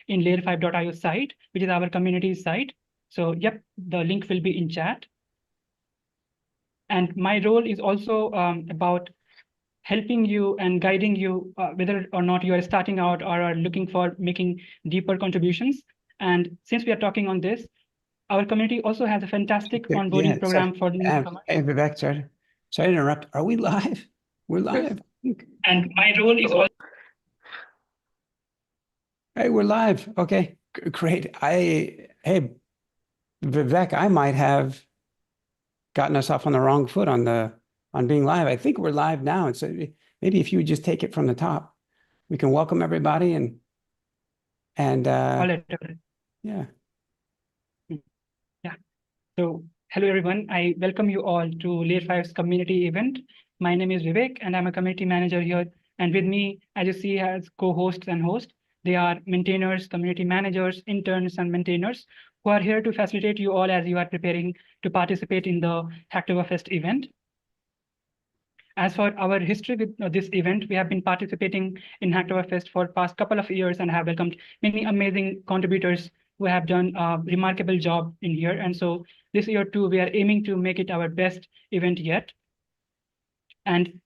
in layer5.io site, which is our community site. So yep, the link will be in chat. And my role is also about helping you and guiding you, whether or not you are starting out or are looking for making deeper contributions. And since we are talking on this, our community also has a fantastic onboarding program for the newcomers. Hey, Vivek, sorry to interrupt. Are we live? We're live. And my role is also... Hey, we're live. Okay, great. Hey, Vivek, I might have gotten us off on the wrong foot on being live. I think we're live now. And so maybe if you would just take it from the top, we can welcome everybody and yeah. So hello, everyone. I welcome you all to Layer5's community event. My name is Vivek, and I'm a community manager here. And with me, as you see, as co-hosts and hosts, they are maintainers, community managers, interns, and maintainers who are here to facilitate you all as you are preparing to participate in the Hacktoberfest event. As for our history with this event, we have been participating in Hacktoberfest for past couple of years and have welcomed many amazing contributors who have done a remarkable job in here. And so this year too, we are aiming to make it our best event yet. And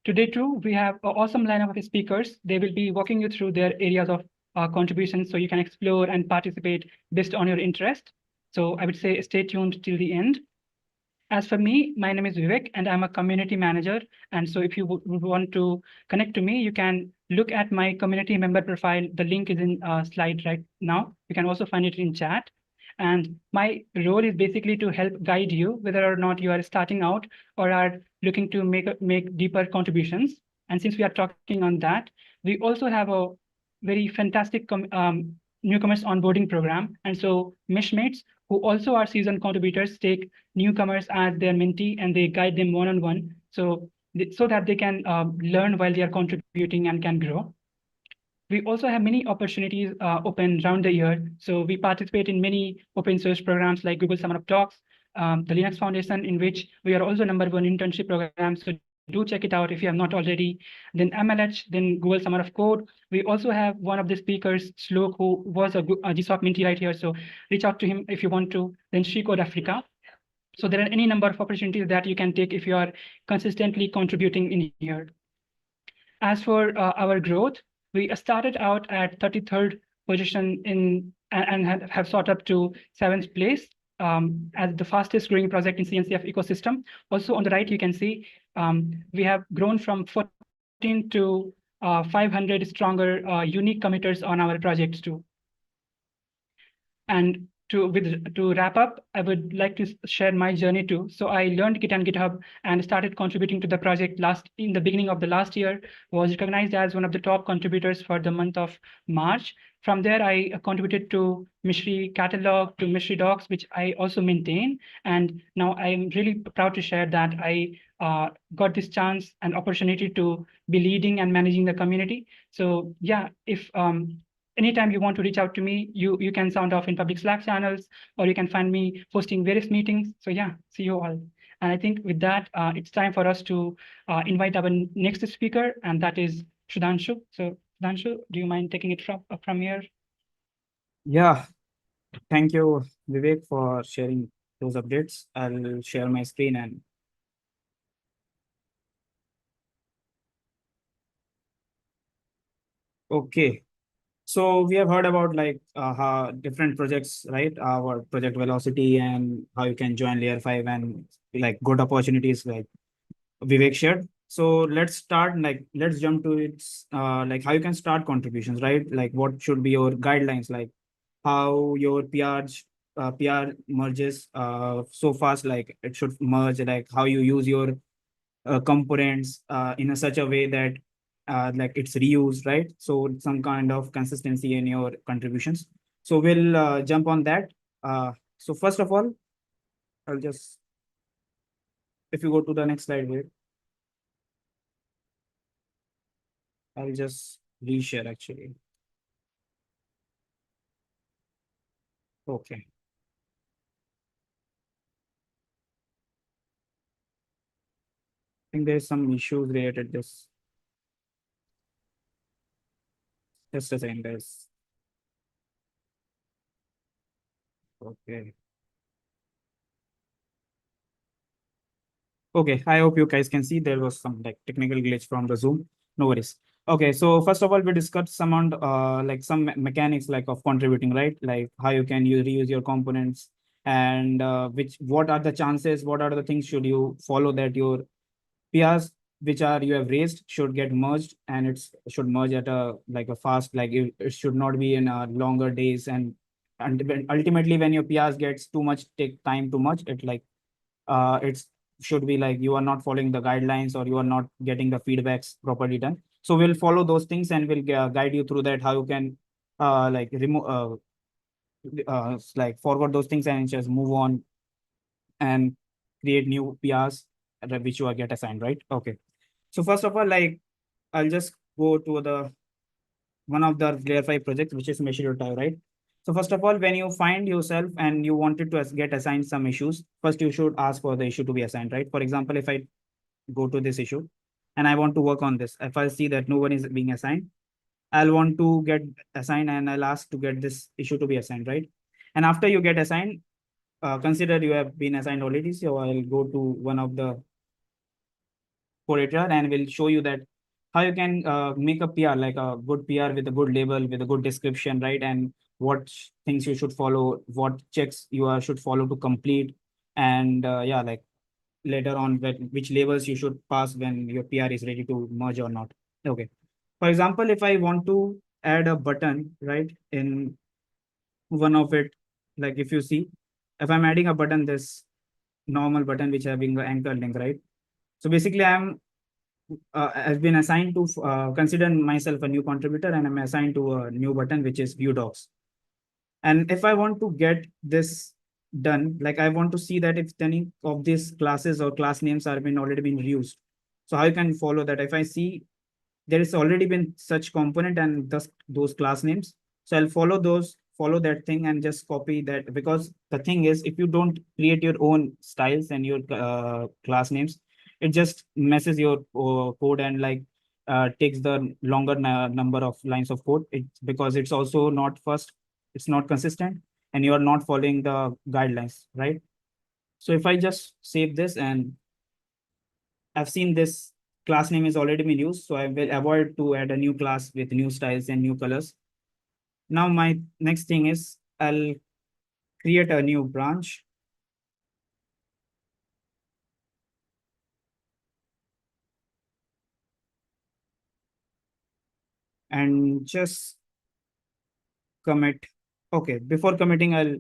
today too, we have an awesome lineup of speakers. They will be walking you through their areas of contributions so you can explore and participate based on your interest. So I would say stay tuned till the end. As for me, my name is Vivek, and I'm a community manager. And so if you would want to connect to me, you can look at my community member profile. The link is in slide right now. You can also find it in chat. And my role is basically to help guide you, whether or not you are starting out or are looking to make deeper contributions. And since we are talking on that, we also have a very fantastic newcomers onboarding program. And so MeshMates, who also are seasoned contributors, take newcomers as their mentee and they guide them one-on-one so that they can learn while they are contributing and can grow. We also have many opportunities open around the year. So we participate in many open source programs like Google Summer of Talks, the Linux Foundation, in which we are also #1 internship program. So do check it out if you have not already. Then MLH, then Google Summer of Code. We also have one of the speakers, Slok, who was a GSOC mentee right here. So reach out to him if you want to. Then Code Africa. So there are any number of opportunities that you can take if you are consistently contributing in here. As for our growth, we started out at 33rd position and have shot up to 7th place as the fastest growing project in CNCF ecosystem. Also on the right, you can see we have grown from 14 to 500 stronger unique committers on our projects too. And to wrap up, I would like to share my journey too. So I learned Git and GitHub and started contributing to the project in the beginning of the last year, was recognized as one of the top contributors for the month of March. From there, I contributed to Meshery catalog, to Meshery docs, which I also maintain. And now I'm really proud to share that I got this chance and opportunity to be leading and managing the community. So yeah, if anytime you want to reach out to me, you can sound off in public Slack channels, or you can find me hosting various meetings. So yeah, see you all. And I think with that, it's time for us to invite our next speaker, and that is Sudhanshu. So Sudhanshu, do you mind taking it from here? Yeah, thank you, Vivek, for sharing those updates. I'll share my screen and okay. So we have heard about like how different projects, right? Our project velocity and how you can join Layer5 and like good opportunities like Vivek shared. So let's start, like, let's jump to its like how you can start contributions, right? Like what should be your guidelines, like how your PR merges so fast, like it should merge, like how you use your components in such a way that like it's reused, right? So some kind of consistency in your contributions. So we'll jump on that. So first of all, I'll just, if you go to the next slide here, I'll just reshare actually. Okay. I think there's some issues related this. Just a second, guys. Okay. Okay, I hope you guys can see there was some like technical glitch from the Zoom. No worries. Okay, so first of all, we discussed some on like some mechanics like of contributing, right? Like how you can reuse your components and what are the chances, what are the things should you follow that your PRs which are you have raised should get merged and it's should merge at a like a fast like it should not be in longer days and ultimately when your PRs gets too much take time too much it like it's should be like you are not following the guidelines or you are not getting the feedbacks properly done. So we'll follow those things and we'll guide you through that how you can like remove like forward those things and just move on and create new PRs which you are get assigned, right? Okay. So first of all, like I'll just go to the one of the Layer 5 projects, which is Meshery, right? So first of all, when you find yourself and you wanted to get assigned some issues, first you should ask for the issue to be assigned, right? For example, if I go to this issue and I want to work on this, if I see that no one is being assigned, I'll want to get assigned and I'll ask to get this issue to be assigned, right? And after you get assigned, consider you have been assigned already. So I'll go to one of the curator and will show you that how you can make a PR, like a good PR with a good label, with a good description, right? And what things you should follow, what checks you should follow to complete. And yeah, like later on, which labels you should pass when your PR is ready to merge or not. Okay. For example, if I want to add a button, right, in one of it, like if you see, if I'm adding a button, this normal button which having the anchor link, right? So basically, I've been assigned to consider myself a new contributor and I'm assigned to a new button, which is view docs. And if I want to get this done, like I want to see that if any of these classes or class names are been already been used. So how you can follow that? If I see there is already been such component and those class names. So I'll follow that thing and just copy that because the thing is, if you don't create your own styles and your class names, it just messes your code and like takes the longer number of lines of code. It's because it's also not first, it's not consistent and you are not following the guidelines, right? So if I just save this and I've seen this class name is already been used, so I will avoid to add a new class with new styles and new colors. Now my next thing is I'll create a new branch. And just commit. Okay, before committing, I'll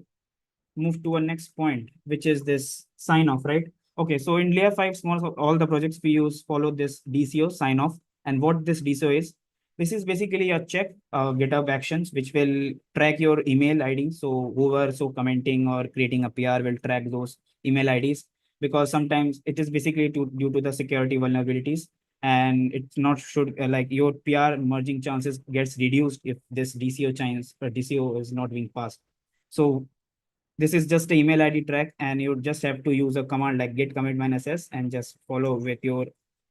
move to a next point, which is this sign off, right? Okay, so in Layer 5 small, all the projects we use follow this DCO sign off. And what this DCO is, this is basically a check GitHub actions, which will track your email ID. So whoever so commenting or creating a PR will track those email IDs because sometimes it is basically due to the security vulnerabilities and it's not should like your PR merging chances gets reduced if this DCO chance or DCO is not being passed. So this is just a email ID track and you just have to use a command like git commit -s and just follow with your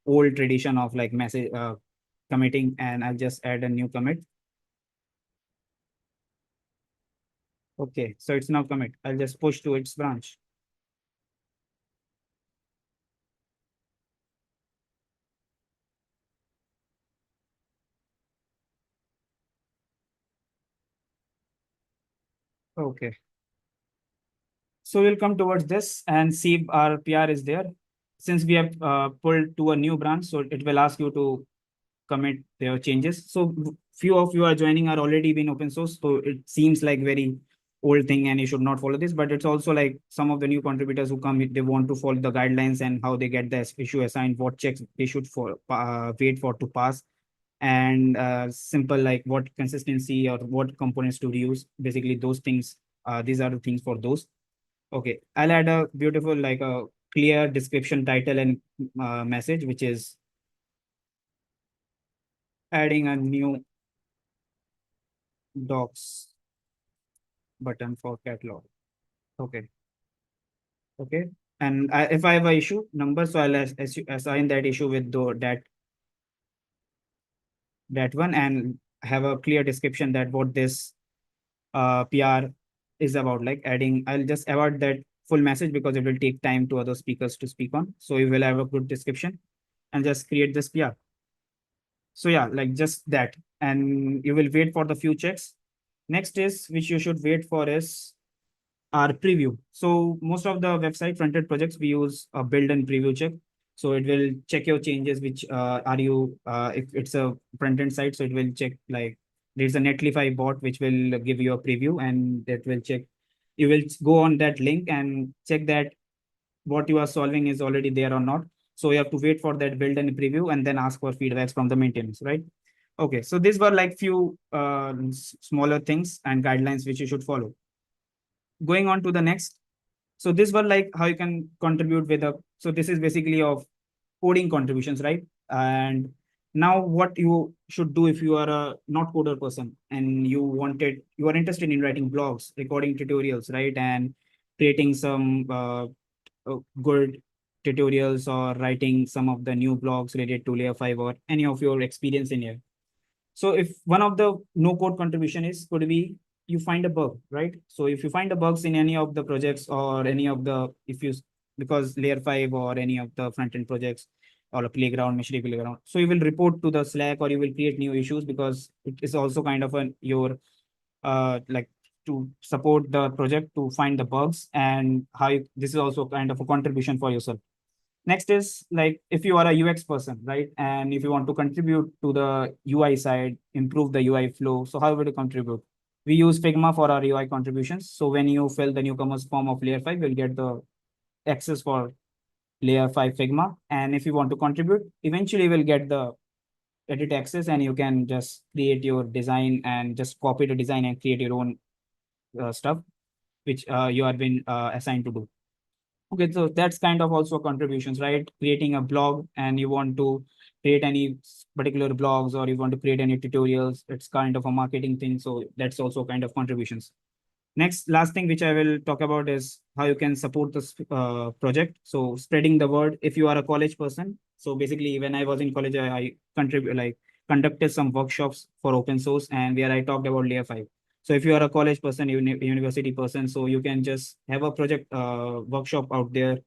old tradition of like message committing and I'll just add a new commit. Okay, so it's now commit. I'll just push to its branch. Okay. So we'll come towards this and see if our PR is there. Since we have pulled to a new branch, so it will ask you to commit their changes. So few of you are joining are already been open source. So it seems like very old thing and you should not follow this, but it's also like some of the new contributors who come, they want to follow the guidelines and how they get the issue assigned, what checks they should wait for to pass and simple like what consistency or what components to reuse. Basically those things, these are the things for those. Okay, I'll add a beautiful like a clear description title and message, which is adding a new docs button for catalog. Okay. Okay. And if I have a issue number, so I'll assign that issue with that one and have a clear description that what this PR is about like adding, I'll just avoid that full message because it will take time to other speakers to speak on. So we will have a good description and just create this PR. So yeah, like just that. And you will wait for the few checks. Next is, which you should wait for is our preview. So most of the website front-end projects, we use a build and preview check. So it will check your changes, which are you, if it's a front-end site, so it will check like there's a Netlify bot, which will give you a preview and that will check. You will go on that link and check that what you are solving is already there or not. So you have to wait for that build and preview and then ask for feedbacks from the maintenance, right? Okay, so these were like few smaller things and guidelines which you should follow. Going on to the next. So this were like how you can contribute with a, so this is basically of coding contributions, right? And now what you should do if you are a not coder person and you are interested in writing blogs, recording tutorials, right? And creating some good tutorials or writing some of the new blogs related to layer 5 or any of your experience in here. So if one of the no code contribution is could be you find a bug, right? So if you find the bugs in any of the projects or any of the, if you, because layer 5 or any of the front end projects or a playground, Meshery playground. So you will report to the Slack or you will create new issues because it is also kind of your like to support the project to find the bugs and how this is also kind of a contribution for yourself. Next is like if you are a UX person, right? And if you want to contribute to the UI side, improve the UI flow. So how would you contribute? We use Figma for our UI contributions. So when you fill the newcomers form of layer 5, you'll get the access for layer 5 Figma. And if you want to contribute, eventually you will get the edit access and you can just create your design and just copy the design and create your own stuff, which you have been assigned to do. Okay, so that's kind of also contributions, right? Creating a blog and you want to create any particular blogs or you want to create any tutorials. It's kind of a marketing thing. So that's also kind of contributions. Next, last thing which I will talk about is how you can support this project. So spreading the word if you are a college person. So basically, when I was in college, I contribute like conducted some workshops for open source and where I talked about layer 5. So if you are a college person, university person, so you can just have a project workshop out there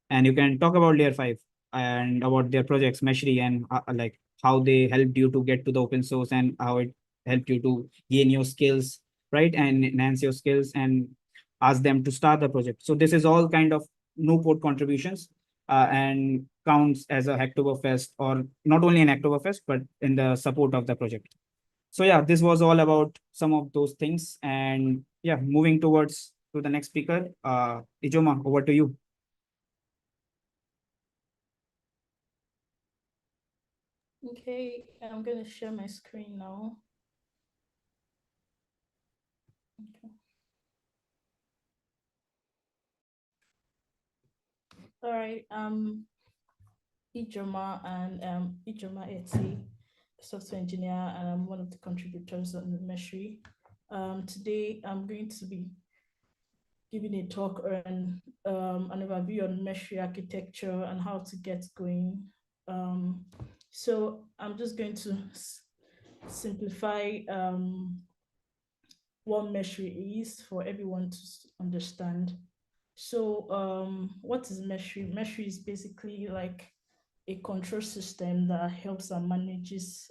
and you can talk about layer 5 and about their projects, Meshery, and like how they helped you to get to the open source and how it helped you to gain your skills, right? And enhance your skills and ask them to start the project. So this is all kind of no code contributions and counts as a Hacktoberfest or not only an Hacktoberfest, but in the support of the project. So yeah, this was all about some of those things. And yeah, moving towards to the next speaker, Ijoma, over to you. Okay, I'm going to share my screen now. Okay. All right, Ijoma and Ijoma Eti, software engineer, and I'm one of the contributors on Meshery. Today, I'm going to be giving a talk on an overview on Meshery architecture and how to get going. So I'm just going to simplify what Meshery is for everyone to understand. So what is Meshery? Meshery is basically like a control system that helps and manages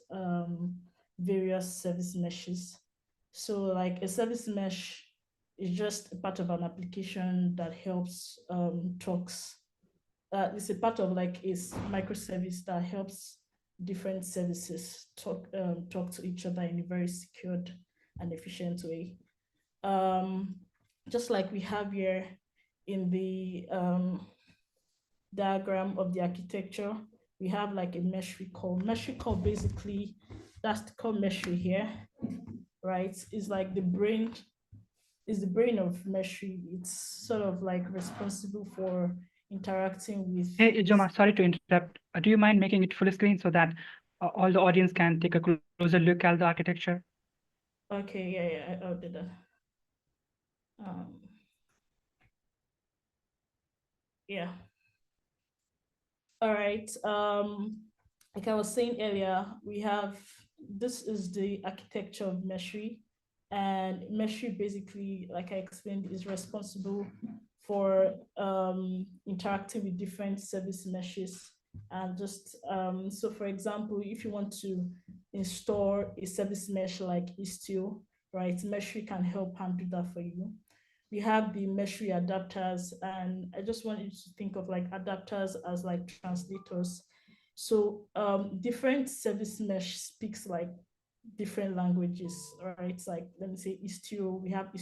various service meshes. So like a service mesh is just a part of an application that helps talks. It's a part of like a microservice that helps different services talk to each other in a very secured and efficient way. Just like we have here in the diagram of the architecture, we have like a mesh recall. Mesh recall basically, that's called Meshery here, right? It's like the brain of Meshery. It's sort of like responsible for interacting with. Hey, Ijoma, sorry to interrupt. Do you mind making it full screen so that all the audience can take a closer look at the architecture? Okay, yeah, I'll do that. Yeah. All right. Like I was saying earlier, we have, this is the architecture of Meshery. And Meshery basically, like I explained, is responsible for interacting with different service meshes. And just so for example, if you want to install a service mesh like Istio, right, Meshery can help handle that for you. We have the Meshery adapters, and I just want you to think of like adapters as like translators. So different service mesh speaks like different languages, right? It's like, let me say Istio, we have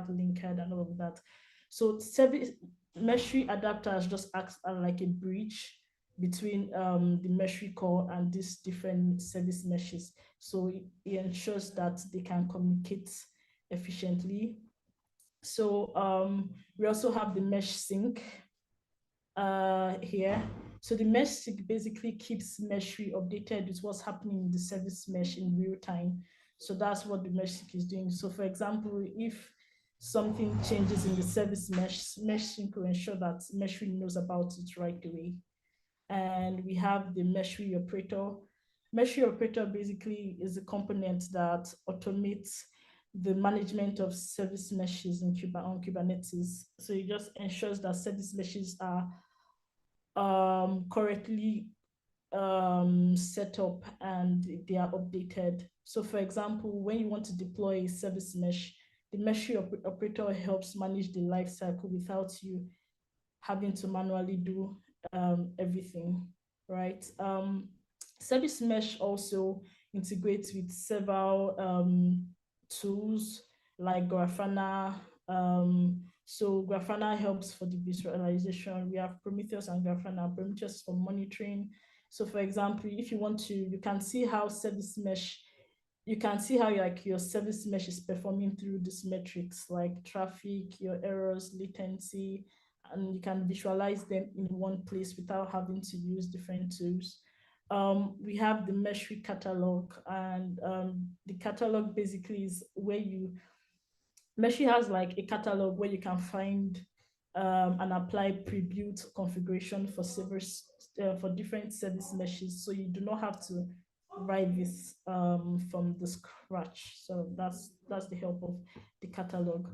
Linked and all of that. So service Meshery adapters just acts as like a bridge between the Meshery core and these different service meshes. So it ensures that they can communicate efficiently. So we also have the mesh sync here. So the mesh sync basically keeps Meshery updated with what's happening in the service mesh in real time. So that's what the mesh sync is doing. So for example, if something changes in the service mesh sync will ensure that Meshery knows about it right away. And we have the Meshery operator. Meshery operator basically is a component that automates the management of service meshes on Kubernetes. So it just ensures that service meshes are correctly set up and they are updated. So for example, when you want to deploy a service mesh, the Meshery operator helps manage the life cycle without you having to manually do everything, right? Service mesh also integrates with several tools like Grafana. So Grafana helps for the visualization. We have Prometheus and Grafana. Prometheus for monitoring. So for example, if you want to, you can see how service mesh, you can see how like your service mesh is performing through these metrics like traffic, your errors, latency, and you can visualize them in one place without having to use different tools. We have the Meshery catalog, and the catalog basically is where Meshery has like a catalog where you can find and apply pre-built configuration for servers for different service meshes, so you do not have to write this from the scratch. So that's the help of the catalog.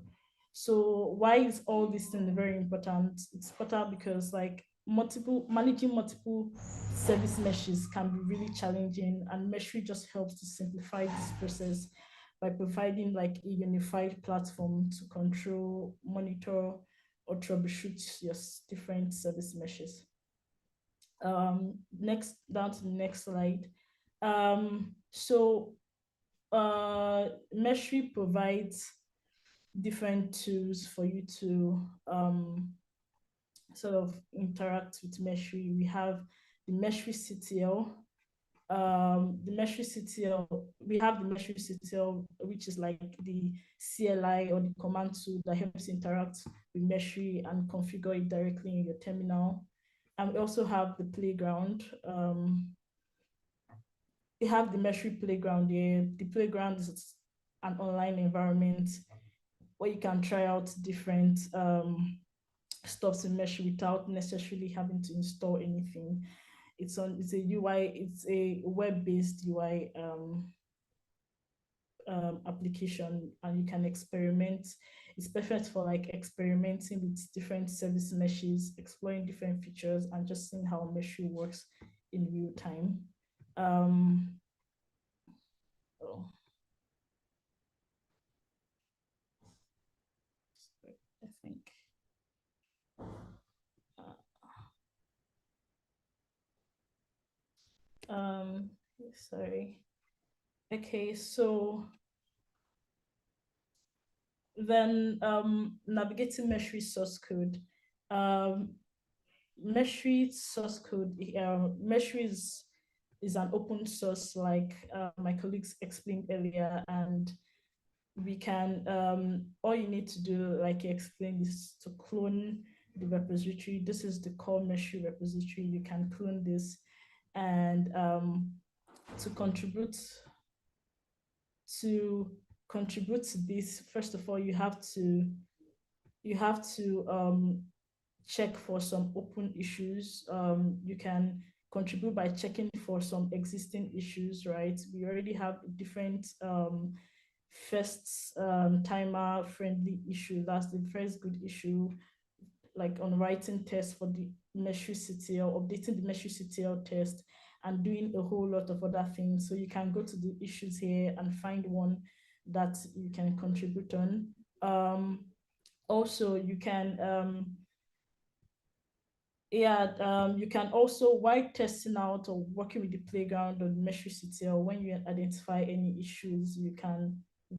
So why is all this thing very important? It's important because like managing multiple service meshes can be really challenging, and Meshery just helps to simplify this process by providing like a unified platform to control, monitor, or troubleshoot your different service meshes. Next, down to the next slide. Meshery provides different tools for you to sort of interact with Meshery. We have the Meshery CTL. We have the Meshery CTL, which is like the CLI or the command tool that helps interact with Meshery and configure it directly in your terminal. And we also have the playground. We have the Meshery playground here. The playground is an online environment where you can try out different stuff to Meshery without necessarily having to install anything. It's a UI, it's a web-based UI application, and you can experiment. It's perfect for like experimenting with different service meshes, exploring different features, and just seeing how Meshery works in real time. I think. Sorry. Okay, so then navigating Meshery source code. Meshery source code, Meshery is an open source, like my colleagues explained earlier, and we can, all you need to do, like you explained, is to clone the repository. This is the core Meshery repository. You can clone this, and to contribute to this, first of all, you have to check for some open issues. You can contribute by checking for some existing issues, right? We already have different first timer friendly issue. That's the first good issue, like on writing tests for the Meshery CTL, updating the Meshery CTL test, and doing a whole lot of other things. So you can go to the issues here and find one that you can contribute on. Also, you can you can also, while testing out or working with the playground or the Meshery CTL, when you identify any issues, you can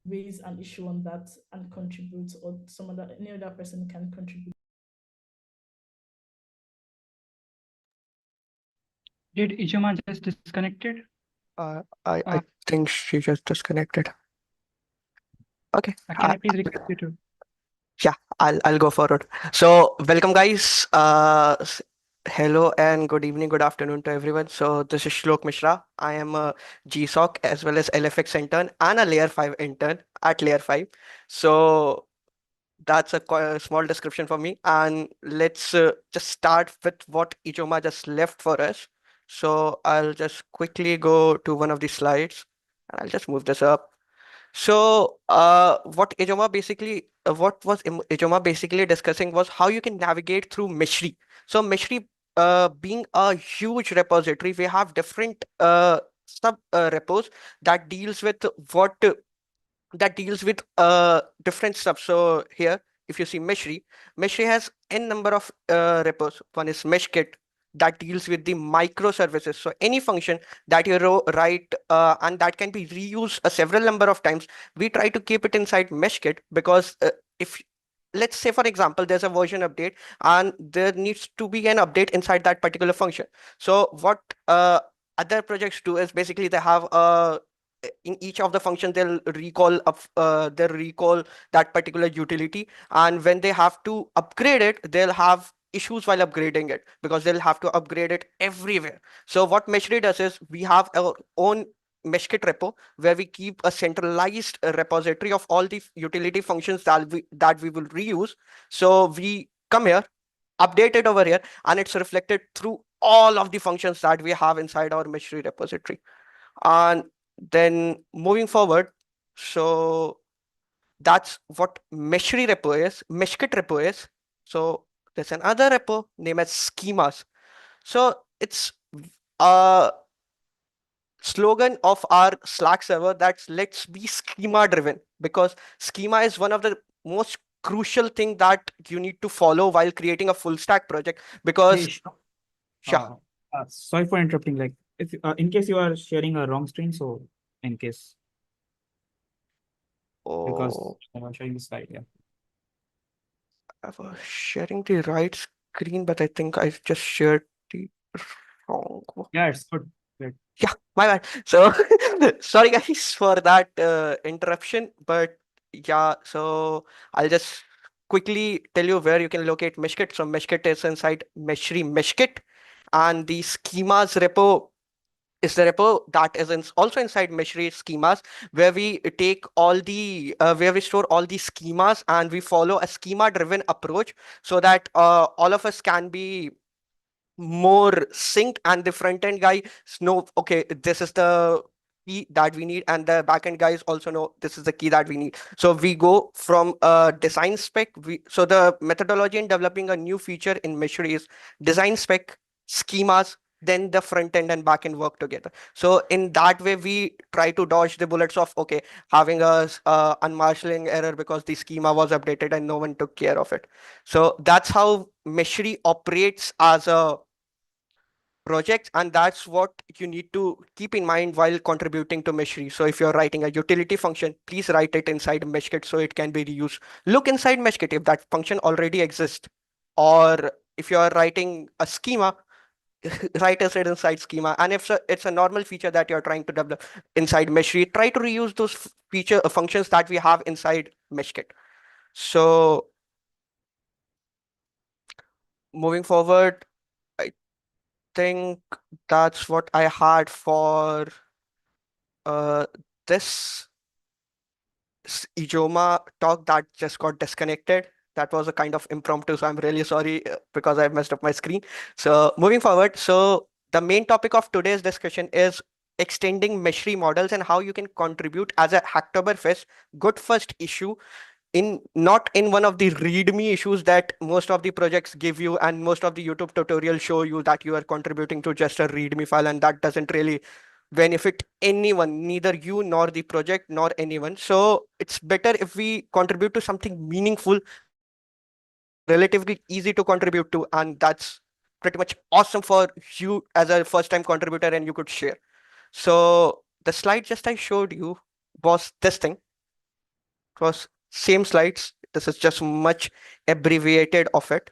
raise an issue on that and contribute, or any other person can contribute. Did Ijoma just disconnected? I think she just disconnected. Okay. Can I please request you to? Yeah, I'll go forward. So welcome guys. Hello and good evening, good afternoon to everyone. So this is Shlok Mishra. I am a GSOC as well as LFX intern and a Layer 5 intern at Layer 5. So that's a small description for me. And let's just start with what Ijoma just left for us. So I'll just quickly go to one of the slides and I'll just move this up. So, what was Ijoma basically discussing was how you can navigate through Meshery. So, Meshery, being a huge repository, we have different sub repos that deals with different stuff. So here, if you see Meshery has n number of repos. One is Meshkit that deals with the microservices. So any function that you write and that can be reused a several number of times, we try to keep it inside Meshkit because if let's say for example there's a version update and there needs to be an update inside that particular function. So what other projects do is basically they have a in each of the functions they'll recall that particular utility, and when they have to upgrade it they'll have issues while upgrading it because they'll have to upgrade it everywhere. So what Meshery does is we have our own Meshkit repo where we keep a centralized repository of all the utility functions that we will reuse. So we come here, update it over here, and it's reflected through all of the functions that we have inside our Meshery repository. And then moving forward, so that's what Meshery repo is, Meshkit repo is. So there's another repo named as schemas. So it's a slogan of our Slack server that's let's be schema driven, because schema is one of the most crucial thing that you need to follow while creating a full stack project because Hey, yeah. sorry for interrupting. Like, if in case you are sharing a wrong screen, so in case because Oh, I'm showing the slide. Yeah. I was sharing the right screen, but I think I just shared the wrong one. Yeah, it's good. Good. Yeah, my bad. So sorry guys for that interruption, but yeah, so I'll just quickly tell you where you can locate Meshkit. So Meshkit is inside Meshery Meshkit, and the schemas repo is the repo that is also inside Meshery schemas, where we take all the where we store all the schemas and we follow a schema driven approach so that all of us can be more synced, and the front end guy know, okay, this is the key that we need, and the back end guys also know this is the key that we need. So we go from a design spec. So the methodology in developing a new feature in Meshery is design spec, schemas, then the front end and back end work together. So in that way, we try to dodge the bullets of, okay, having a unmarshalling error because the schema was updated and no one took care of it. So that's how Meshery operates as a project, and that's what you need to keep in mind while contributing to Meshery. So if you're writing a utility function, please write it inside Meshkit so it can be reused. Look inside Meshkit if that function already exists, or if you're writing a schema, write it inside schema. And if it's a normal feature that you're trying to develop inside Meshery, try to reuse those feature functions that we have inside Meshkit. So moving forward, I think that's what I had for this Ijoma talk that just got disconnected. That was a kind of impromptu, so I'm really sorry because I messed up my screen. So moving forward, so the main topic of today's discussion is extending Meshery models and how you can contribute as a Hacktoberfest good first issue in not in one of the readme issues that most of the projects give you and most of the YouTube tutorials show you that you are contributing to just a readme file, and that doesn't really benefit anyone, neither you nor the project nor anyone. So it's better if we contribute to something meaningful that is relatively easy to contribute to, and that's pretty much awesome for you as a first time contributor and you could share. So the slide just I showed you was this thing. It was same slides. This is just much abbreviated of it.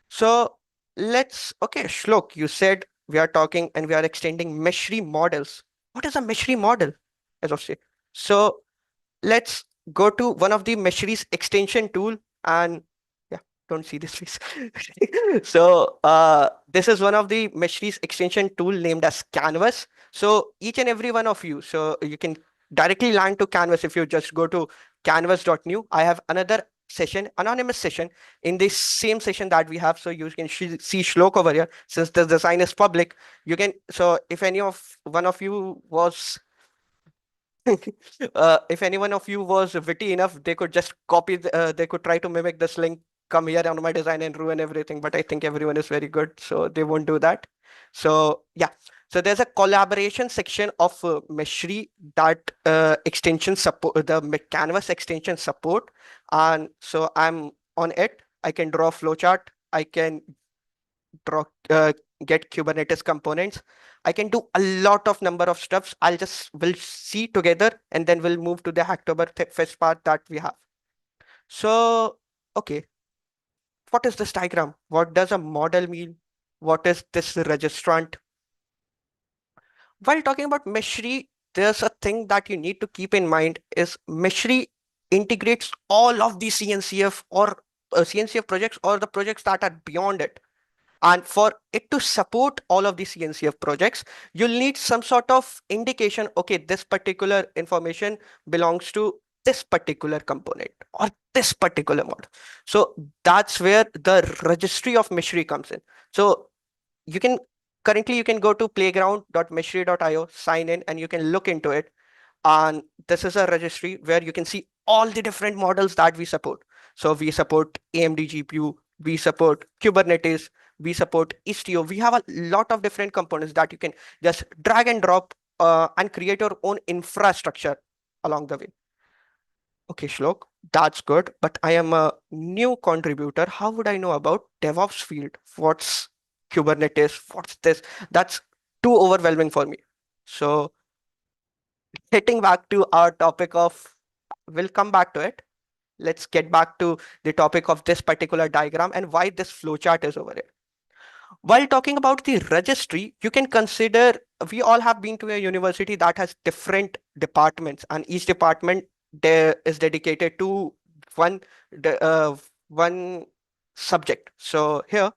So okay, Shlok, you said we are talking and we are extending Meshery models. What is a Meshery model? As I say. So let's go to one of the Meshery's extension tool and yeah, don't see this face. So this is one of the Meshery's extension tool named as Canvas. So each and every one of you, so you can directly land to Canvas if you just go to canvas.new. I have another session, anonymous session in this same session that we have. So you can see Shlok over here. Since the design is public, you can, so if any of one of you was if any one of you was witty enough, they could just copy, they could try to mimic this link, come here on my design and ruin everything. But I think everyone is very good, so they won't do that. So yeah, so there's a collaboration section of Meshery that extension support, the Canvas extension support. And so I'm on it. I can draw flowchart. I can draw, get Kubernetes components. I can do a lot of number of stuffs. We'll see together and then we'll move to the Hacktoberfest part that we have. So, okay. What is this diagram? What does a model mean? What is this registrant? While talking about Meshery, there's a thing that you need to keep in mind is Meshery integrates all of the CNCF or CNCF projects or the projects that are beyond it. And for it to support all of the CNCF projects, you'll need some sort of indication, okay, this particular information belongs to this particular component or this particular model. So that's where the registry of Meshery comes in. So you can currently you can go to playground.meshery.io, sign in, and you can look into it. And this is a registry where you can see all the different models that we support. So we support AMD GPU, we support Kubernetes, we support Istio. We have a lot of different components that you can just drag and drop and create your own infrastructure along the way. Okay, Shlok, that's good, but I am a new contributor. How would I know about DevOps field? What's Kubernetes? What's this? That's too overwhelming for me. So getting back to our topic of, we'll come back to it. Let's get back to the topic of this particular diagram and why this flowchart is over here. While talking about the registry, you can consider, we all have been to a university that has different departments, and each department is dedicated to one subject. So here,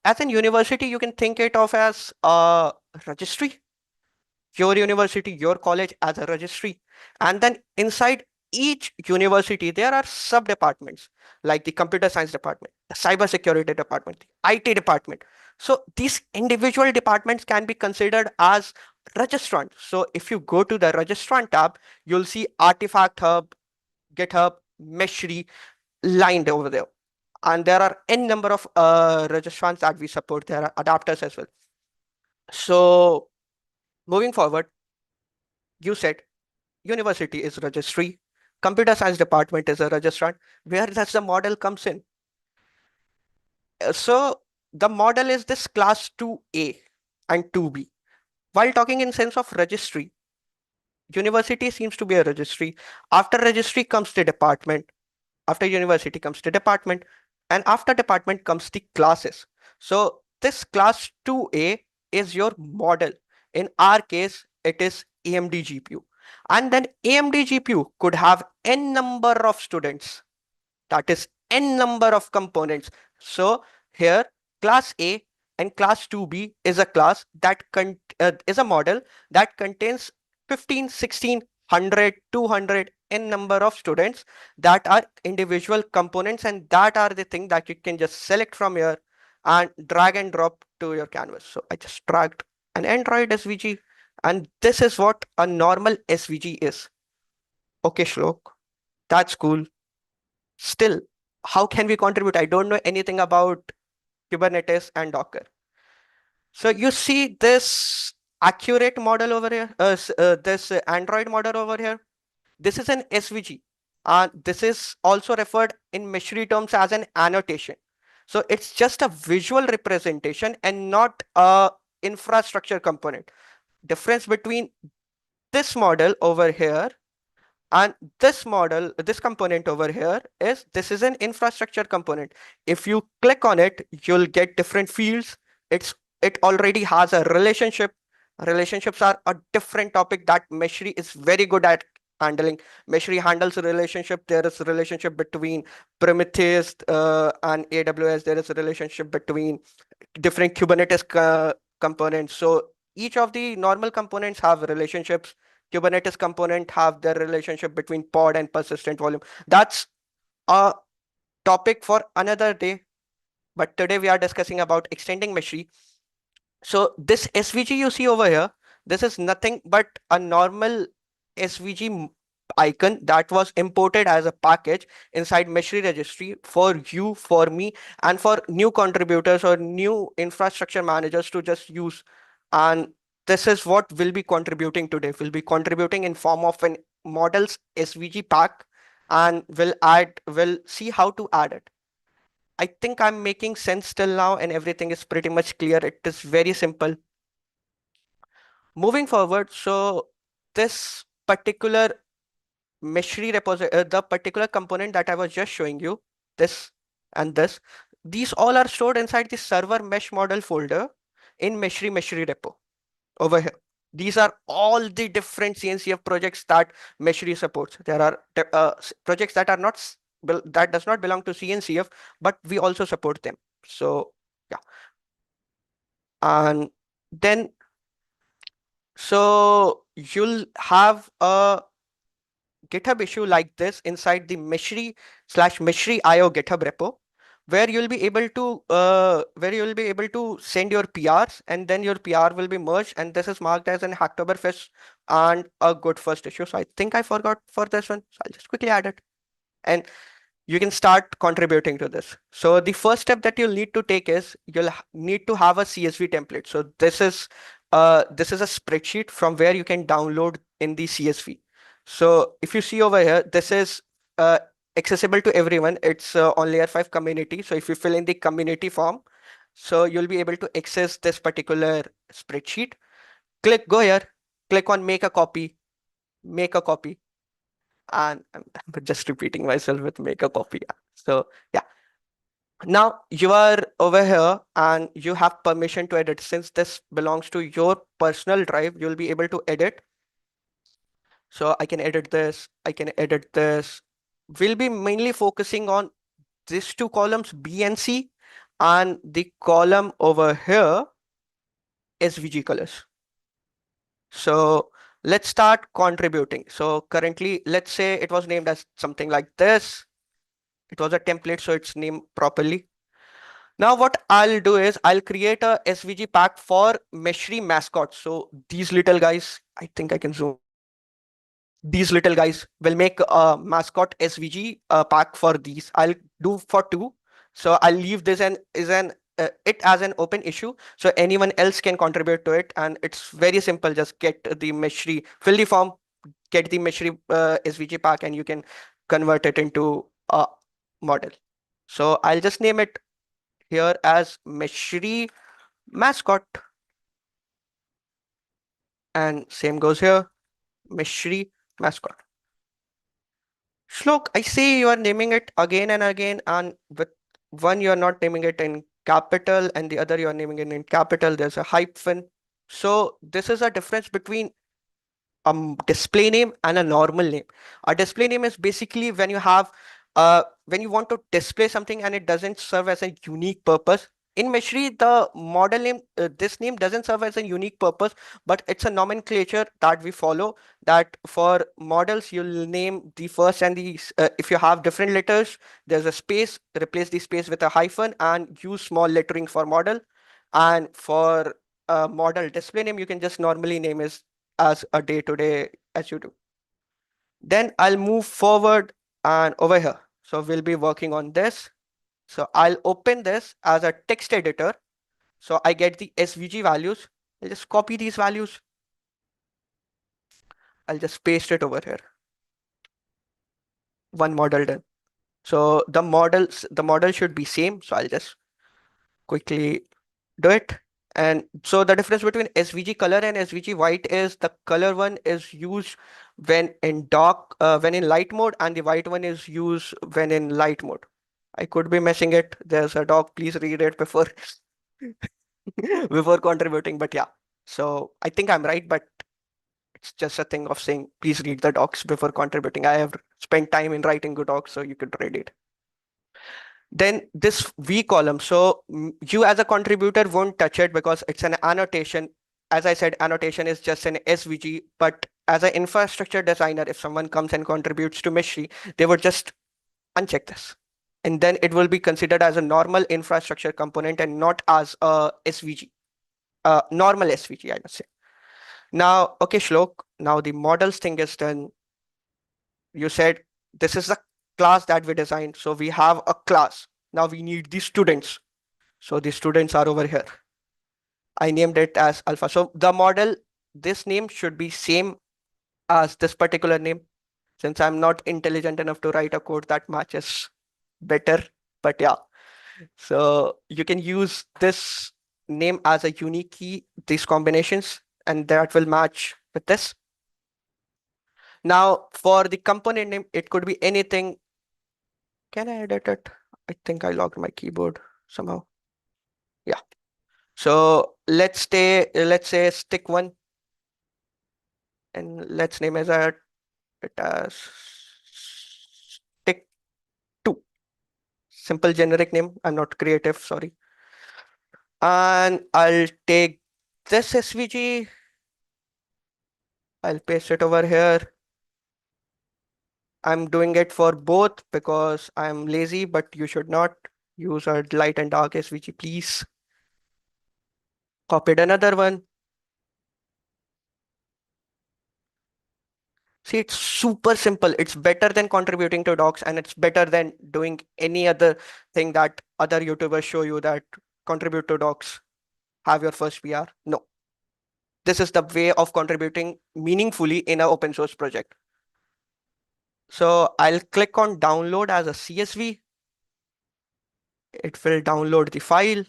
as a university, you can think it of as a registry, your university, your college as a registry. And then inside each university, there are sub departments like the computer science department, the cybersecurity department, the IT department. So these individual departments can be considered as registrant. So if you go to the registrant tab, you'll see Artifact Hub, GitHub, Meshery lined over there. And there are n number of registrants that we support. There are adapters as well. So moving forward, you said university is registry, computer science department is a registrant. Where does the model comes in? So the model is this class 2A and 2B. While talking in sense of registry, university seems to be a registry. After registry comes the department. After university comes the department. And after department comes the classes. So this class 2A is your model. In our case, it is AMD GPU. And then AMD GPU could have n number of students. That is n number of components. So here class A and class 2B is a class that is a model that contains 15, 16, 100, 200 n number of students that are individual components, and that are the thing that you can just select from here and drag and drop to your canvas. So I just dragged an Android SVG And this is what a normal SVG is. Okay, Shlok, that's cool. Still, how can we contribute? I don't know anything about Kubernetes and Docker. So you see this accurate model over here, this Android model over here. This is an SVG. This is also referred in Meshery terms as an annotation. So it's just a visual representation and not a infrastructure component. Difference between this model over here and this model, this component over here is this is an infrastructure component. If you click on it, you'll get different fields. It already has a relationship. Relationships are a different topic that Meshery is very good at handling. Meshery handles a relationship. There is a relationship between Prometheus and AWS. There is a relationship between different Kubernetes components. So each of the normal components have relationships. Kubernetes component have their relationship between pod and persistent volume. That's a topic for another day. But today we are discussing about extending Meshery. So this SVG you see over here, this is nothing but a normal SVG icon that was imported as a package inside Meshery registry for you, for me, and for new contributors or new infrastructure managers to just use. And this is what we'll be contributing today. We'll be contributing in form of an models SVG pack, and we'll see how to add it. I think I'm making sense till now and everything is pretty much clear. It is very simple. Moving forward, so this particular Meshery repository, the particular component that I was just showing you, this and this, these all are stored inside the server mesh model folder in Meshery repo over here. These are all the different CNCF projects that Meshery supports. There are projects that are not that does not belong to CNCF, but we also support them. So yeah, and then so you'll have a GitHub issue like this inside the Meshery/Meshery IO GitHub repo, where you'll be able to send your PRs, and then your PR will be merged, and this is marked as an Hacktoberfest and a good first issue. So I think I forgot for this one, so I'll just quickly add it, and you can start contributing to this. So the first step that you'll need to take is you'll need to have a CSV template. So this is a spreadsheet from where you can download in the CSV. So if you see over here, this is accessible to everyone. It's on Layer5 community. So if you fill in the community form, so you'll be able to access this particular spreadsheet. Go here, click on make a copy, and I'm just repeating myself with make a copy. So yeah, now you are over here and you have permission to edit. Since this belongs to your personal drive, you'll be able to edit. So I can edit this, I can edit this. We'll be mainly focusing on these two columns, B and C, and the column over here is VG colors. So let's start contributing. So currently, let's say it was named as something like this. It was a template, so it's named properly. Now what I'll do is I'll create a SVG pack for Meshery mascots. So these little guys, I think I can zoom. These little guys will make a mascot SVG pack for these. I'll do for 2. So I'll leave this it as an open issue, so anyone else can contribute to it. And it's very simple. Just get the Meshery, fill the form, get the Meshery SVG pack, and you can convert it into a model. So I'll just name it here as Meshery mascot. And same goes here, Meshery mascot. Shlok, I see you are naming it again and again, and with one you are not naming it in capital and the other you are naming it in capital. There's a hyphen. So this is a difference between a display name and a normal name. A display name is basically when you have when you want to display something and it doesn't serve as a unique purpose. In Meshery, the model name, this name doesn't serve as a unique purpose, but it's a nomenclature that we follow, that for models, you'll name the first and the, if you have different letters, there's a space, replace the space with a hyphen and use small lettering for model. And for model display name, you can just normally name is as a day-to-day as you do. Then I'll move forward and over here. So we'll be working on this. So I'll open this as a text editor. So I get the SVG values. I'll just copy these values. I'll just paste it over here. One model done. So the model should be same. So I'll just quickly do it. And so the difference between SVG color and SVG white is the color one is used when in when in light mode, and the white one is used when in light mode. I could be messing it. There's a doc. Please read it before before contributing. But yeah, so I think I'm right, but it's just a thing of saying please read the docs before contributing. I have spent time in writing good docs, so you could read it. Then this V column. So you as a contributor won't touch it because it's an annotation. As I said, annotation is just an SVG, but as an infrastructure designer, if someone comes and contributes to Meshery, they would just uncheck this. And then it will be considered as a normal infrastructure component and not as a SVG, normal SVG, I must say. Now, okay, Shlok, now the models thing is done. You said this is the class that we designed. So we have a class. Now we need the students. So the students are over here. I named it as alpha. So the model, this name should be same as this particular name, since I'm not intelligent enough to write a code that matches better. But yeah, so you can use this name as a unique key, these combinations, and that will match with this. Now for the component name, it could be anything. Can I edit it? I think I logged my keyboard somehow. Yeah. So let's say stick 1, and let's name it as stick 2. Simple generic name. I'm not creative, sorry. And I'll take this SVG. I'll paste it over here. I'm doing it for both because I'm lazy, but you should not use a light and dark SVG, please. Copied another one. See, it's super simple. It's better than contributing to docs, and it's better than doing any other thing that other YouTubers show you that contribute to docs, have your first PR. No. This is the way of contributing meaningfully in an open source project. So I'll click on download as a CSV. It will download the file.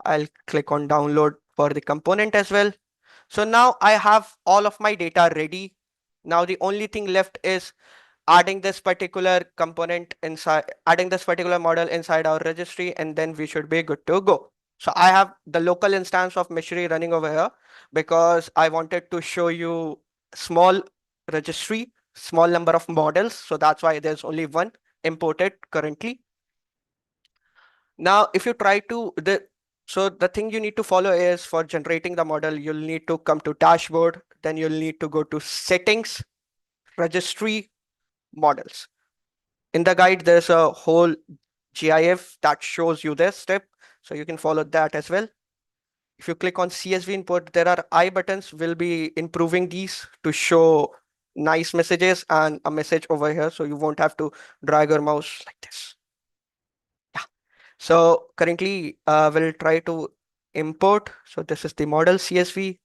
I'll click on download for the component as well. So now I have all of my data ready. Now the only thing left is adding this particular component inside, adding this particular model inside our registry, and then we should be good to go. So I have the local instance of Meshery running over here because I wanted to show you small registry, small number of models. So that's why there's only one imported currently. Now, if you try to, so the thing you need to follow is for generating the model, you'll need to come to dashboard, then you'll need to go to settings, registry, models. In the guide, there's a whole GIF that shows you this step, so you can follow that as well. If you click on CSV input, there are I buttons. We'll be improving these to show nice messages and a message over here, so you won't have to drag your mouse like this. Yeah. So currently, we'll try to import. So this is the model CSV.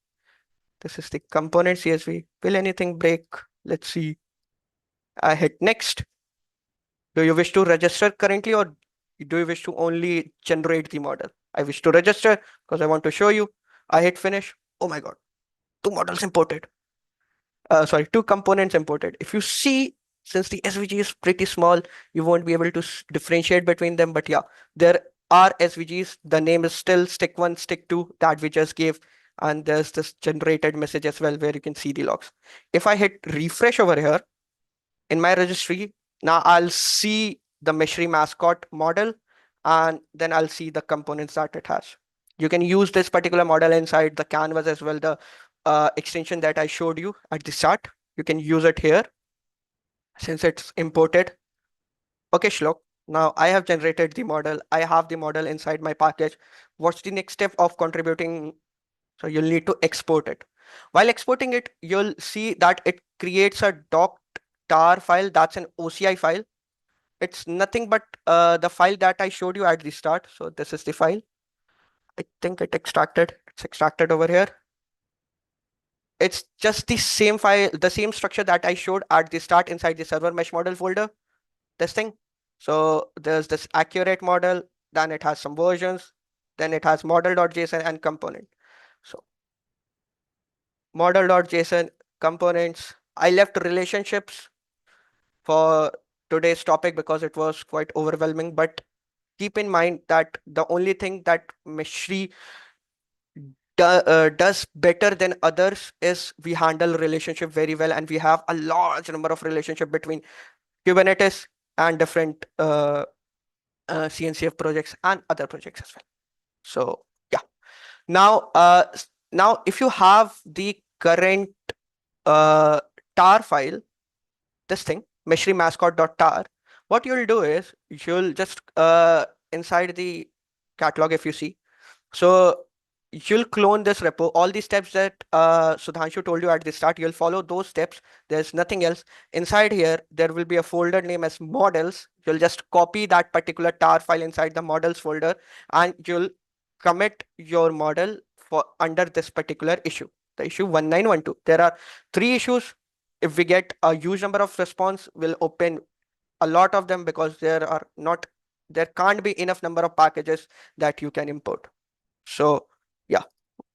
This is the component CSV. Will anything break? Let's see. I hit next. Do you wish to register currently, or do you wish to only generate the model? I wish to register because I want to show you. I hit finish. Oh my God, 2 models imported. Sorry, 2 components imported. If you see, since the SVG is pretty small, you won't be able to differentiate between them. But yeah, there are SVGs. The name is still stick 1, stick 2 that we just gave. And there's this generated message as well where you can see the logs. If I hit refresh over here in my registry, now I'll see the Meshery mascot model, and then I'll see the components that it has. You can use this particular model inside the canvas as well. The extension that I showed you at the start, you can use it here since it's imported. Okay, Shlok, now I have generated the model. I have the model inside my package. What's the next step of contributing? So you'll need to export it. While exporting it, you'll see that it creates a .tar file. That's an OCI file. It's nothing but the file that I showed you at the start. So this is the file. I think it's extracted over here. It's just the same file, the same structure that I showed at the start inside the server mesh model folder, this thing. So there's this accurate model, then it has some versions, then it has model.json and component. So model.json components. I left relationships for today's topic because it was quite overwhelming, but keep in mind that the only thing that Meshery does better than others is we handle relationship very well, and we have a large number of relationship between Kubernetes and different CNCF projects and other projects as well. So yeah, now if you have the current tar file, this thing Meshery mascot.tar, what you'll do is you'll just inside the catalog, if you see, so you'll clone this repo. All the steps that Sudhanshu told you at the start, you'll follow those steps. There's nothing else. Inside here, there will be a folder name as models. You'll just copy that particular tar file inside the models folder, and you'll commit your model for under this particular issue, the issue 1912. There are 3 issues. If we get a huge number of response, we'll open a lot of them because there can't be enough number of packages that you can import. So yeah,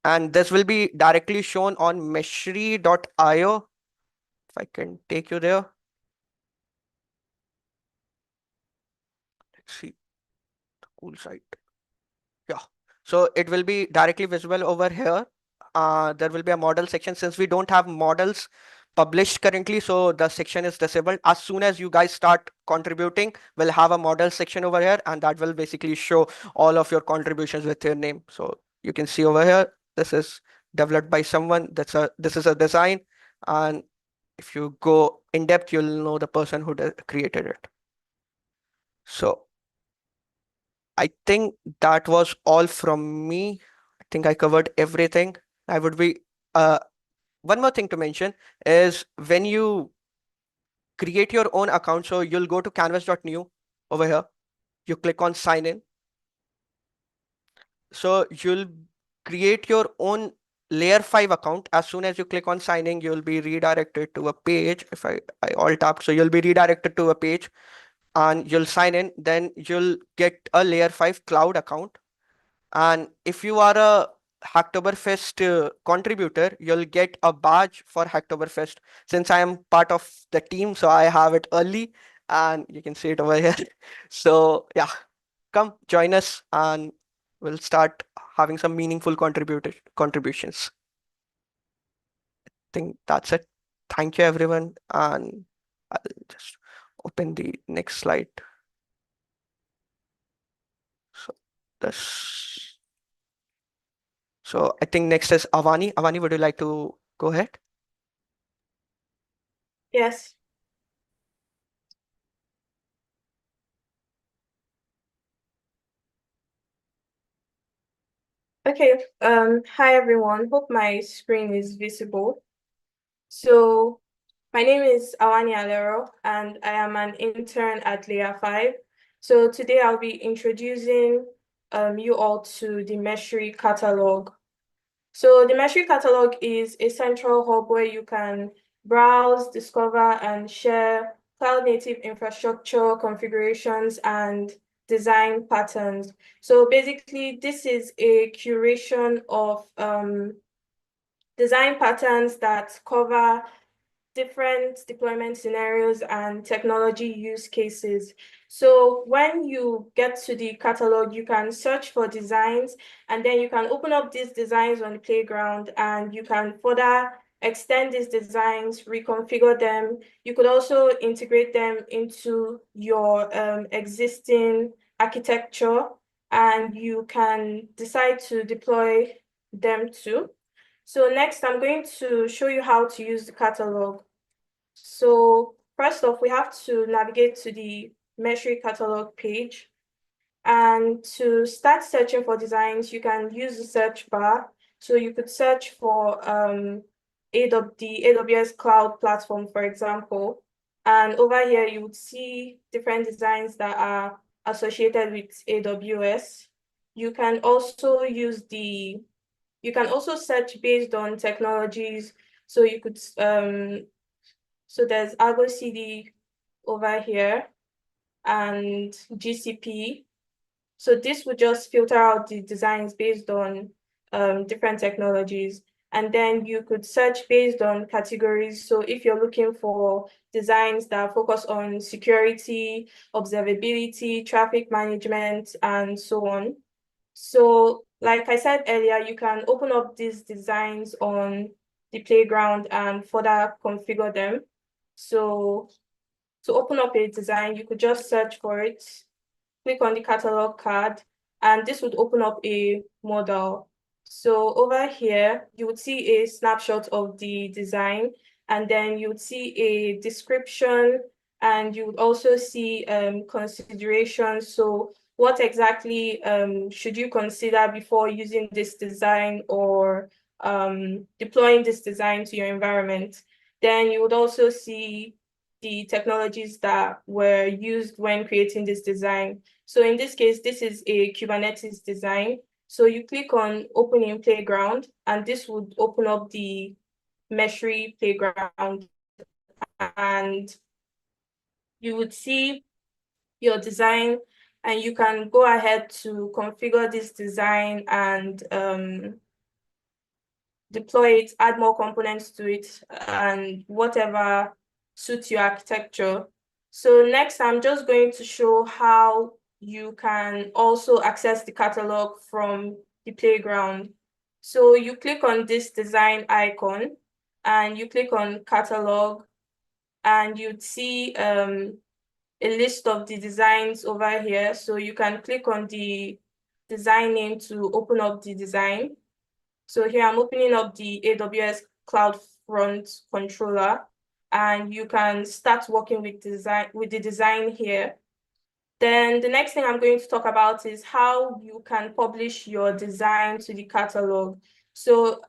and this will be directly shown on meshery.io. If I can take you there. Let's see the cool site. Yeah, so it will be directly visible over here. There will be a model section since we don't have models published currently, so the section is disabled. As soon as you guys start contributing, we'll have a model section over here, and that will basically show all of your contributions with your name. So you can see over here, this is developed by someone. This is a design, and if you go in depth, you'll know the person who created it. So I think that was all from me. I think I covered everything. I would be one more thing to mention is when you create your own account, so you'll go to canvas.new over here, you click on sign in. So you'll create your own layer 5 account. As soon as you click on signing, you'll be redirected to a page. If I alt tapped, so you'll be redirected to a page and you'll sign in, then you'll get a layer 5 cloud account. And if you are a Hacktoberfest contributor, you'll get a badge for Hacktoberfest. Since I am part of the team, so I have it early, and you can see it over here. So yeah, come join us and we'll start having some meaningful contributions. I think that's it. Thank you, everyone, and I'll just open the next slide. So this. So I think next is Avani. Avani, would you like to go ahead? Yes. Okay, hi everyone. Hope my screen is visible. So my name is Awani Alero and I am an intern at Layer5. So today I'll be introducing you all to the Meshery catalog. So the Meshery catalog is a central hub where you can browse, discover, and share cloud-native infrastructure configurations and design patterns. So basically, this is a curation of design patterns that cover different deployment scenarios and technology use cases. So when you get to the catalog, you can search for designs, and then you can open up these designs on the playground, and you can further extend these designs, reconfigure them. You could also integrate them into your existing architecture, and you can decide to deploy them too. So next, I'm going to show you how to use the catalog. So first off, we have to navigate to the Meshery catalog page. And to start searching for designs, you can use the search bar. So you could search for the AWS cloud platform, for example. And over here, you would see different designs that are associated with AWS. You can also search based on technologies. So you could, so there's Argo CD over here and GCP. So this would just filter out the designs based on different technologies. And then you could search based on categories. So if you're looking for designs that focus on security, observability, traffic management, and so on. So like I said earlier, you can open up these designs on the playground and further configure them. So to open up a design, you could just search for it, click on the catalog card, and this would open up a model. So over here, you would see a snapshot of the design, and then you would see a description, and you would also see considerations. So what exactly should you consider before using this design or deploying this design to your environment? Then you would also see the technologies that were used when creating this design. So in this case, this is a Kubernetes design. So you click on Open in Playground, and this would open up the Meshery playground, and you would see your design, and you can go ahead to configure this design and deploy it, add more components to it, and whatever suits your architecture. So next, I'm just going to show how you can also access the catalog from the playground. So you click on this design icon, and you click on catalog, and you'd see a list of the designs over here. So you can click on the design name to open up the design. So here I'm opening up the AWS CloudFront controller, and you can start working with the design here. Then the next thing I'm going to talk about is how you can publish your design to the catalog. So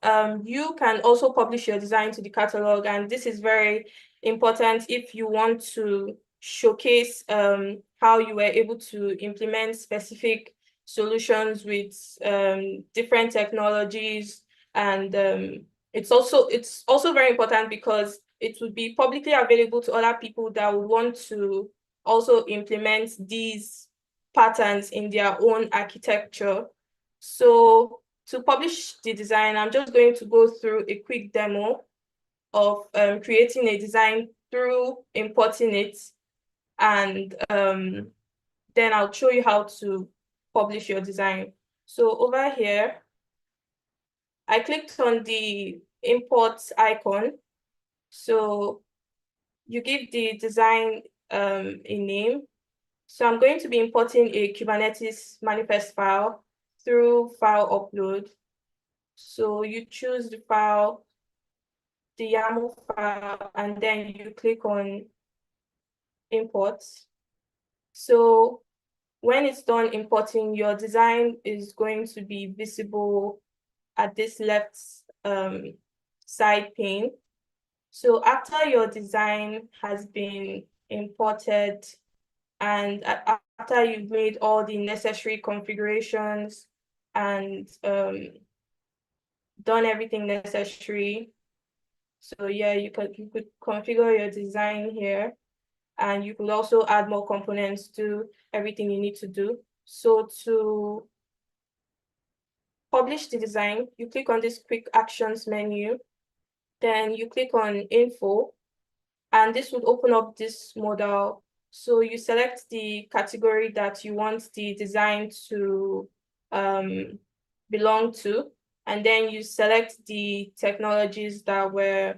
you can also publish your design to the catalog, and this is very important if you want to showcase how you were able to implement specific solutions with different technologies. And it's also very important because it would be publicly available to other people that would want to also implement these patterns in their own architecture. So to publish the design, I'm just going to go through a quick demo of creating a design through importing it, and then I'll show you how to publish your design. So over here, I clicked on the import icon. So you give the design a name. So I'm going to be importing a Kubernetes manifest file through file upload. So you choose the file, the YAML file, and then you click on import. So when it's done importing, your design is going to be visible at this left side pane. So after your design has been imported, and after you've made all the necessary configurations and done everything necessary, so yeah, you could configure your design here, and you could also add more components to everything you need to do. So to publish the design, you click on this quick actions menu, then you click on info, and this would open up this modal. So you select the category that you want the design to belong to, and then you select the technologies that were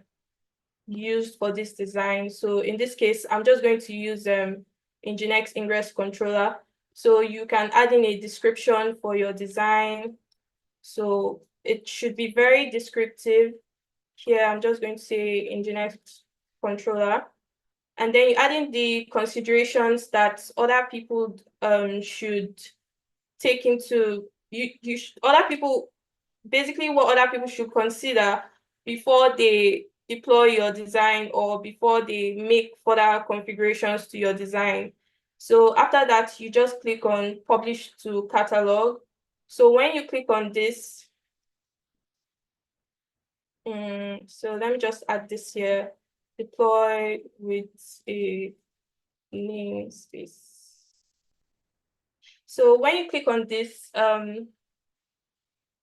used for this design. So in this case, I'm just going to use Nginx Ingress Controller. So you can add in a description for your design. So it should be very descriptive. Here, I'm just going to say Nginx Controller. And then you add in the considerations that other people should take into, other people basically what other people should consider before they deploy your design or before they make further configurations to your design. So after that, you just click on publish to catalog. So when you click on this, so let me just add this here, deploy with a namespace. So when you click on this,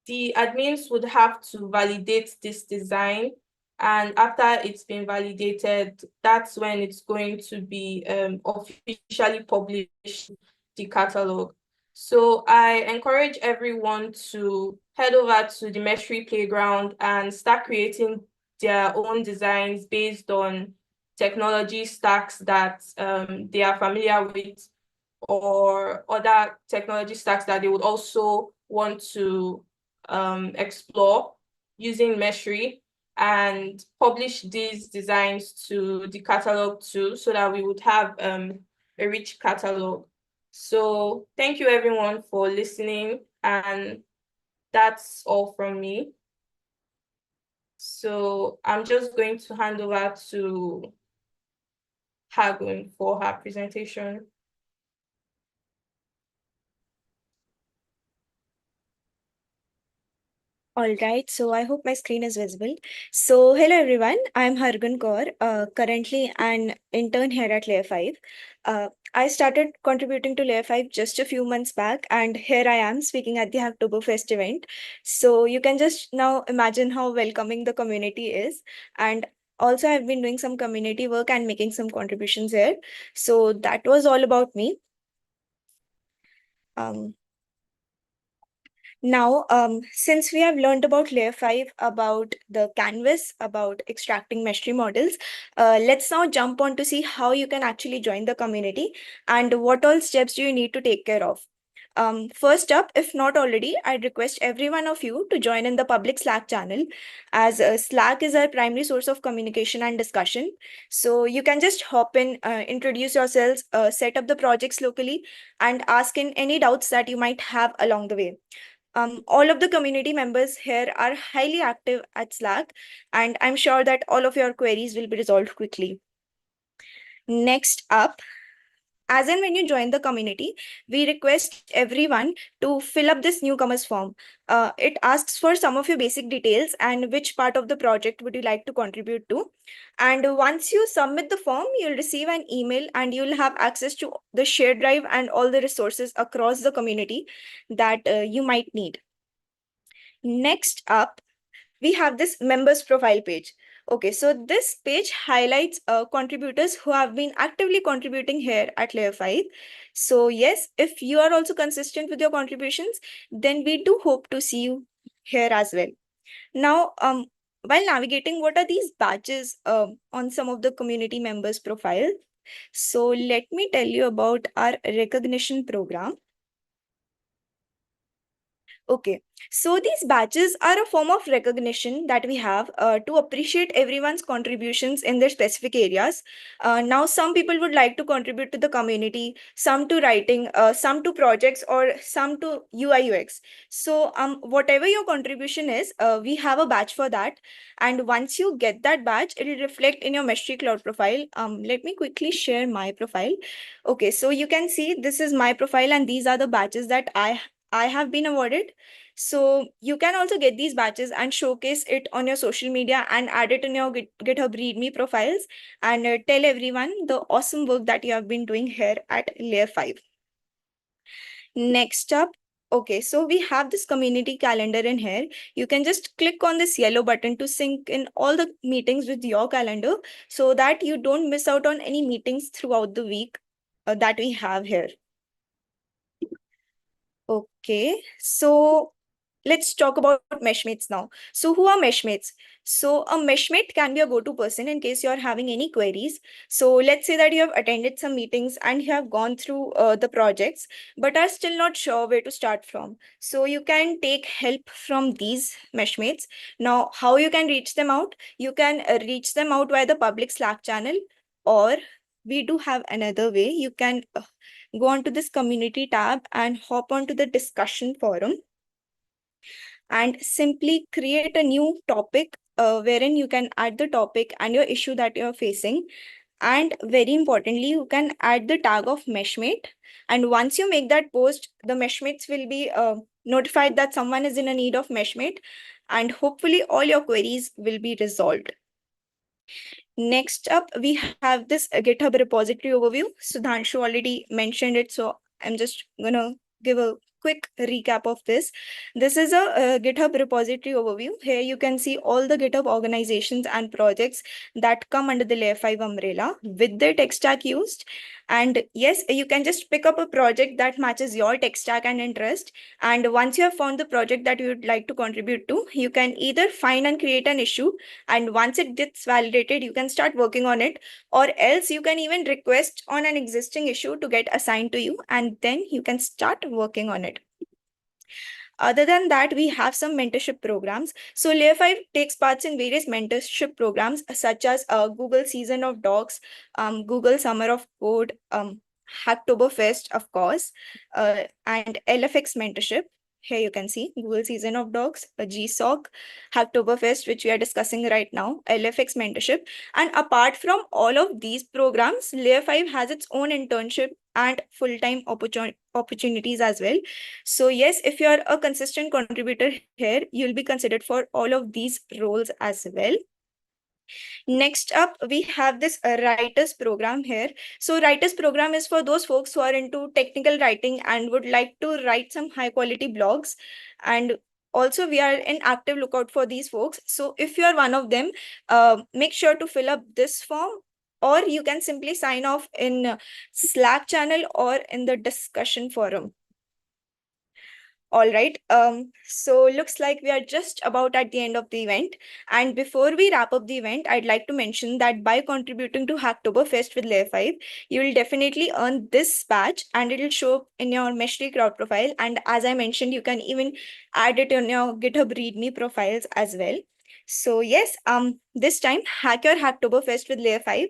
the admins would have to validate this design. And after it's been validated, that's when it's going to be officially published the catalog. So I encourage everyone to head over to the Meshery playground and start creating their own designs based on technology stacks that they are familiar with, or other technology stacks that they would also want to explore using Meshery, and publish these designs to the catalog too, so that we would have a rich catalog. So thank you everyone for listening, and that's all from me. So I'm just going to hand over to Hagun for her presentation. All right, so I hope my screen is visible. So hello everyone, I'm Hargun Kaur, currently an intern here at Layer5. I started contributing to Layer5 just a few months back, and here I am speaking at the Hacktoberfest event. So you can just now imagine how welcoming the community is. And also I've been doing some community work and making some contributions here. So that was all about me. Now, since we have learned about Layer 5, about the canvas, about extracting Meshery models, let's now jump on to see how you can actually join the community and what all steps do you need to take care of. First up, if not already, I'd request every one of you to join in the public Slack channel, as Slack is our primary source of communication and discussion. So you can just hop in, introduce yourselves, set up the projects locally, and ask in any doubts that you might have along the way. All of the community members here are highly active at Slack, and I'm sure that all of your queries will be resolved quickly. Next up, as and when you join the community, we request everyone to fill up this newcomers form. It asks for some of your basic details and which part of the project would you like to contribute to. And once you submit the form, you'll receive an email and you'll have access to the shared drive and all the resources across the community that you might need. Next up, we have this members profile page. Okay, so this page highlights contributors who have been actively contributing here at Layer 5. So yes, if you are also consistent with your contributions, then we do hope to see you here as well. Now, while navigating, what are these badges on some of the community members' profile? So let me tell you about our recognition program. Okay, so these badges are a form of recognition that we have to appreciate everyone's contributions in their specific areas. Now, some people would like to contribute to the community, some to writing, some to projects, or some to UI UX. So whatever your contribution is, we have a badge for that. And once you get that badge, it will reflect in your Meshery Cloud profile. Let me quickly share my profile. Okay, so you can see this is my profile and these are the badges that I have been awarded. So you can also get these badges and showcase it on your social media and add it in your GitHub README profiles, and tell everyone the awesome work that you have been doing here at Layer 5. Next up, okay, so we have this community calendar in here. You can just click on this yellow button to sync in all the meetings with your calendar so that you don't miss out on any meetings throughout the week that we have here. Okay, so let's talk about meshmates now. So who are meshmates? So a meshmate can be a go-to person in case you're having any queries. So let's say that you have attended some meetings and you have gone through the projects, but are still not sure where to start from. So you can take help from these meshmates. Now, how you can reach them out? You can reach them out via the public Slack channel, or we do have another way. You can go onto this community tab and hop onto the discussion forum. and simply create a new topic wherein you can add the topic and your issue that you're facing. And very importantly, you can add the tag of meshmate. And once you make that post, the meshmates will be notified that someone is in a need of meshmate, and hopefully all your queries will be resolved. Next up, we have this GitHub repository overview. Sudhanshu already mentioned it, so I'm just gonna give a quick recap of this. This is a GitHub repository overview. Here you can see all the GitHub organizations and projects that come under the Layer 5 umbrella with their tech stack used. And yes, you can just pick up a project that matches your tech stack and interest. And once you have found the project that you would like to contribute to, you can either find and create an issue, and once it gets validated, you can start working on it, or else you can even request on an existing issue to get assigned to you, and then you can start working on it. Other than that, we have some mentorship programs. So Layer 5 takes parts in various mentorship programs such as Google Season of Docs, Google Summer of Code, Hacktoberfest, of course, and LFX mentorship. Here you can see Google Season of Dogs, GSOC, Hacktoberfest, which we are discussing right now, LFX mentorship. And apart from all of these programs, Layer 5 has its own internship and full-time opportunities as well. So yes, if you're a consistent contributor here, you'll be considered for all of these roles as well. Next up, we have this writers program here. So writers program is for those folks who are into technical writing and would like to write some high quality blogs. And also we are in active lookout for these folks. So if you are one of them, make sure to fill up this form, or you can simply sign off in Slack channel or in the discussion forum. All right. So looks like we are just about at the end of the event. And before we wrap up the event, I'd like to mention that by contributing to Hacktoberfest with Layer 5, you will definitely earn this badge, and it will show up in your Meshery crowd profile. And as I mentioned, you can even add it in your GitHub README profiles as well. So yes, this time hack your Hacktoberfest with Layer 5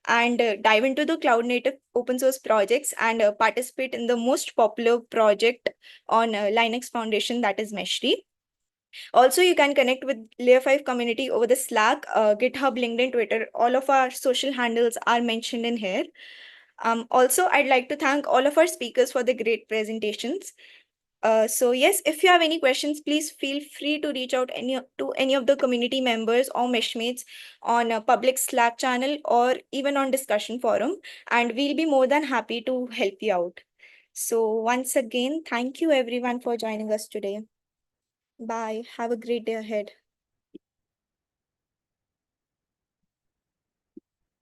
and dive into the cloud native open source projects and participate in the most popular project on Linux Foundation, that is Meshery. Also, you can connect with Layer 5 community over the Slack, GitHub, LinkedIn, Twitter. All of our social handles are mentioned in here. Also, I'd like to thank all of our speakers for the great presentations. So yes, if you have any questions, please feel free to reach out to any of the community members or meshmates on a public Slack channel or even on discussion forum, and we'll be more than happy to help you out. So once again, thank you everyone for joining us today. Bye. Have a great day ahead.